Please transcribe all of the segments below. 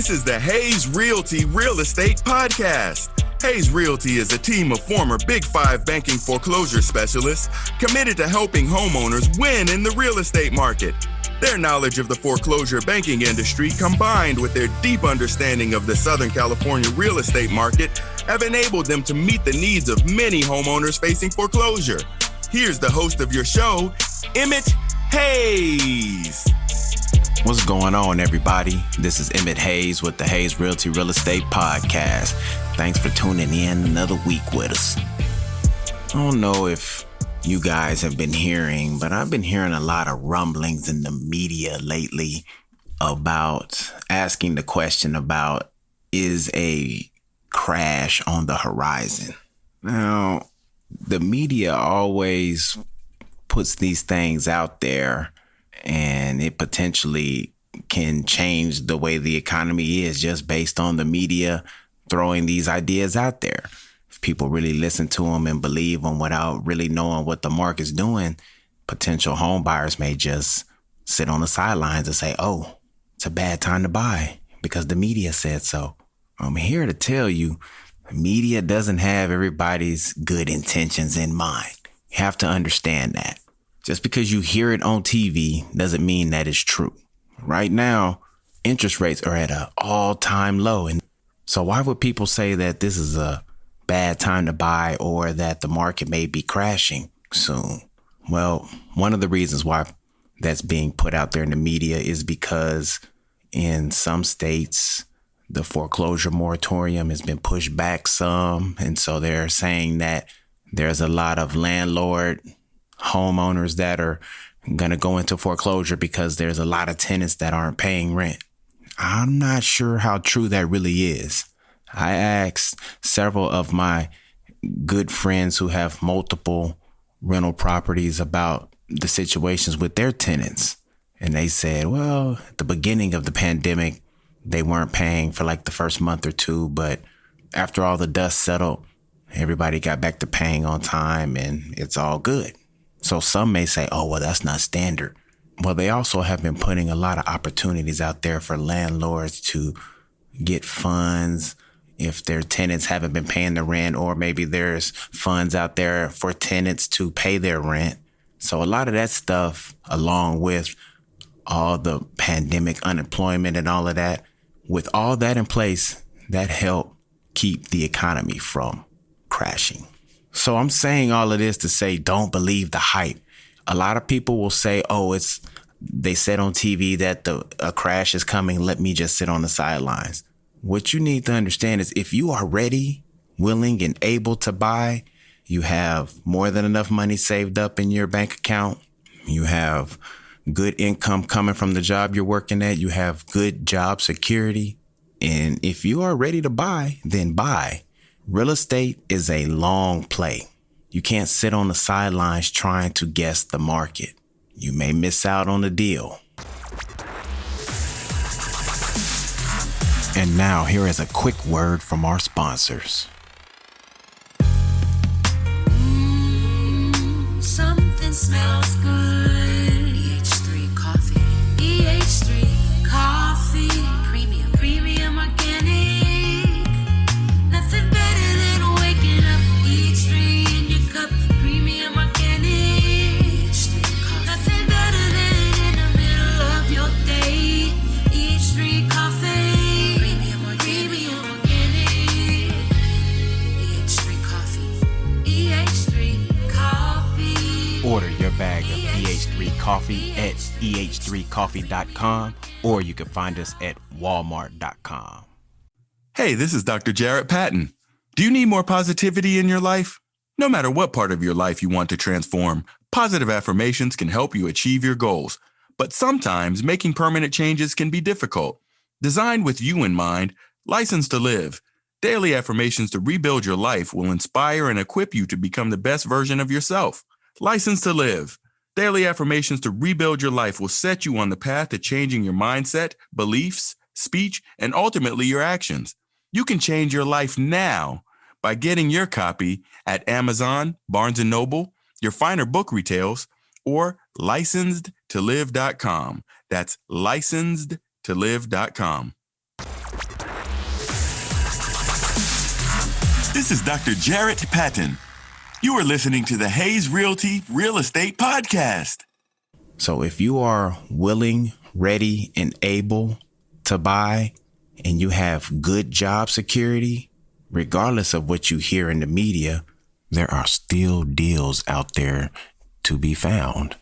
This is the Hayes Realty Real Estate Podcast. Hayes Realty is a team of former Big Five banking foreclosure specialists committed to helping homeowners win in the real estate market. Their knowledge of the foreclosure banking industry, combined with their deep understanding of the Southern California real estate market, have enabled them to meet the needs of many homeowners facing foreclosure. Here's the host of your show, Emmett Hayes. What's going on, everybody? This is Emmett Hayes with the Hayes Realty Real Estate Podcast. Thanks for tuning in another week with us. I don't know if you guys have been hearing, but I've been hearing a lot of rumblings in the media lately about asking the question about, is a crash on the horizon? Now, the media always puts these things out there, and it potentially can change the way the economy is just based on the media throwing these ideas out there. If people really listen to them and believe them without really knowing what the market's doing, potential home buyers may just sit on the sidelines and say, oh, it's a bad time to buy because the media said so. I'm here to tell you, media doesn't have everybody's good intentions in mind. You have to understand that. Just because you hear it on TV doesn't mean that it's true. Right now, interest rates are at an all-time low. And so why would people say that this is a bad time to buy or that the market may be crashing soon? Well, one of the reasons why that's being put out there in the media is because in some states, the foreclosure moratorium has been pushed back some. And so they're saying that there's a lot of homeowners that are going to go into foreclosure because there's a lot of tenants that aren't paying rent. I'm not sure how true that really is. I asked several of my good friends who have multiple rental properties about the situations with their tenants. And they said, well, at the beginning of the pandemic, they weren't paying for like the first month or two. But after all the dust settled, everybody got back to paying on time and it's all good. So some may say, oh, well, that's not standard. Well, they also have been putting a lot of opportunities out there for landlords to get funds if their tenants haven't been paying the rent, or maybe there's funds out there for tenants to pay their rent. So a lot of that stuff, along with all the pandemic unemployment and all of that, with all that in place, that helped keep the economy from crashing. So I'm saying all of this to say, don't believe the hype. A lot of people will say, oh, they said on TV that a crash is coming. Let me just sit on the sidelines. What you need to understand is if you are ready, willing, and able to buy, you have more than enough money saved up in your bank account. You have good income coming from the job you're working at. You have good job security. And if you are ready to buy, then buy. Real estate is a long play. You can't sit on the sidelines trying to guess the market. You may miss out on the deal. And now here is a quick word from our sponsors. Something smells good. EH3 coffee. EH3 coffee. Premium organic. Nothing better than waking up. EH3 in your cup. Premium organic. EH3 coffee. Nothing better than in the middle of your day. EH3 coffee. Premium organic. EH3 coffee. EH3 coffee. Order your bag of EH3 coffee at eh3coffee.com, or you can find us at walmart.com. Hey, this is Dr. Jarrett Patton. Do you need more positivity in your life? No matter what part of your life you want to transform, positive affirmations can help you achieve your goals. But sometimes making permanent changes can be difficult. Designed with you in mind, License to Live. Daily affirmations to rebuild your life will inspire and equip you to become the best version of yourself. License to Live. Daily affirmations to rebuild your life will set you on the path to changing your mindset, beliefs, speech, and ultimately your actions. You can change your life now by getting your copy at Amazon, Barnes & Noble, your finer book retails, or licensedtolive.com. That's licensedtolive.com. This is Dr. Jarrett Patton. You are listening to the Hayes Realty Real Estate Podcast. So if you are willing, ready, and able to buy, and you have good job security, regardless of what you hear in the media, there are still deals out there to be found.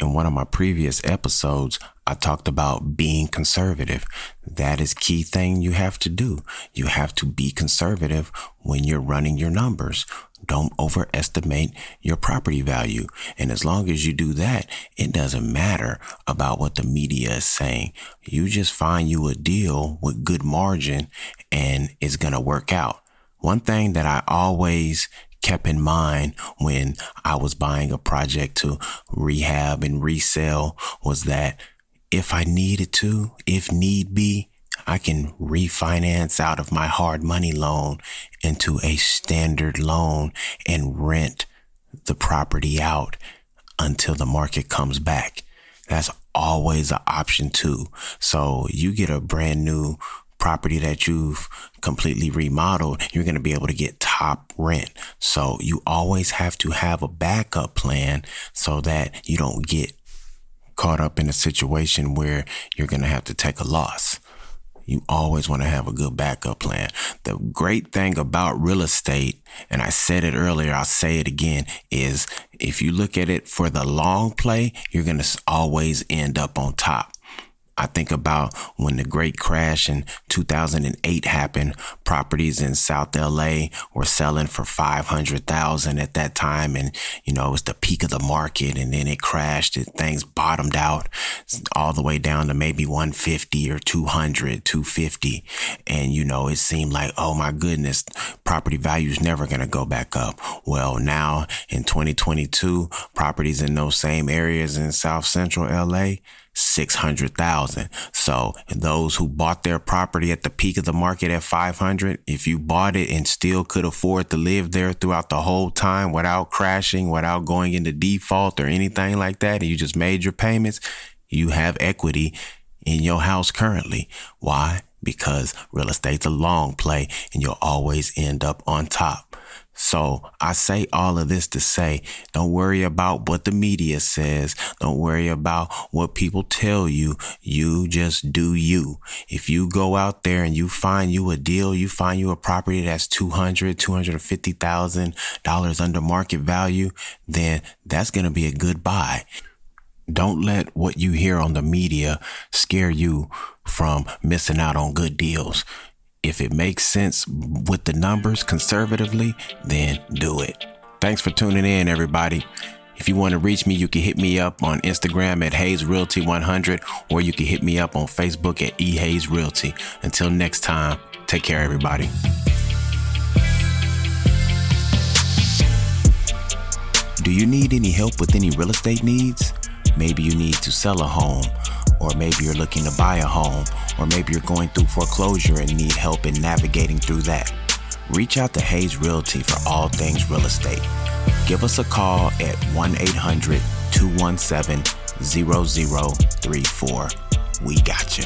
In one of my previous episodes, I talked about being conservative. That is key thing you have to do. You have to be conservative when you're running your numbers. Don't overestimate your property value. And as long as you do that, it doesn't matter about what the media is saying. You just find you a deal with good margin and it's going to work out. One thing that I always kept in mind when I was buying a project to rehab and resell was that if I needed to, if need be, I can refinance out of my hard money loan into a standard loan and rent the property out until the market comes back. That's always an option too. So you get a brand new property that you've completely remodeled, you're going to be able to get top rent. So you always have to have a backup plan so that you don't get caught up in a situation where you're going to have to take a loss. You always want to have a good backup plan. The great thing about real estate, and I said it earlier, I'll say it again, is if you look at it for the long play, you're going to always end up on top. I think about when the great crash in 2008 happened, properties in South LA were selling for $500,000 at that time. And, you know, it was the peak of the market and then it crashed and things bottomed out all the way down to maybe 150 or 200, 250. And, you know, it seemed like, oh my goodness, property value is never going to go back up. Well, now in 2022, properties in those same areas in South Central LA, 600,000. So those who bought their property at the peak of the market at 500, if you bought it and still could afford to live there throughout the whole time without crashing, without going into default or anything like that, and you just made your payments, you have equity in your house currently. Why? Because real estate's a long play and you'll always end up on top. So I say all of this to say, don't worry about what the media says. Don't worry about what people tell you. You just do you. If you go out there and you find you a deal, you find you a property that's $250,000 under market value, then that's going to be a good buy. Don't let what you hear on the media scare you from missing out on good deals. If it makes sense with the numbers conservatively, then do it. Thanks for tuning in, everybody. If you want to reach me, you can hit me up on Instagram at Hayes Realty 100, or you can hit me up on Facebook at Hayes Realty. Until next time, take care, everybody. Do you need any help with any real estate needs? Maybe you need to sell a home, or maybe you're looking to buy a home, or maybe you're going through foreclosure and need help in navigating through that. Reach out to Hayes Realty for all things real estate. Give us a call at 1-800-217-0034. We got you.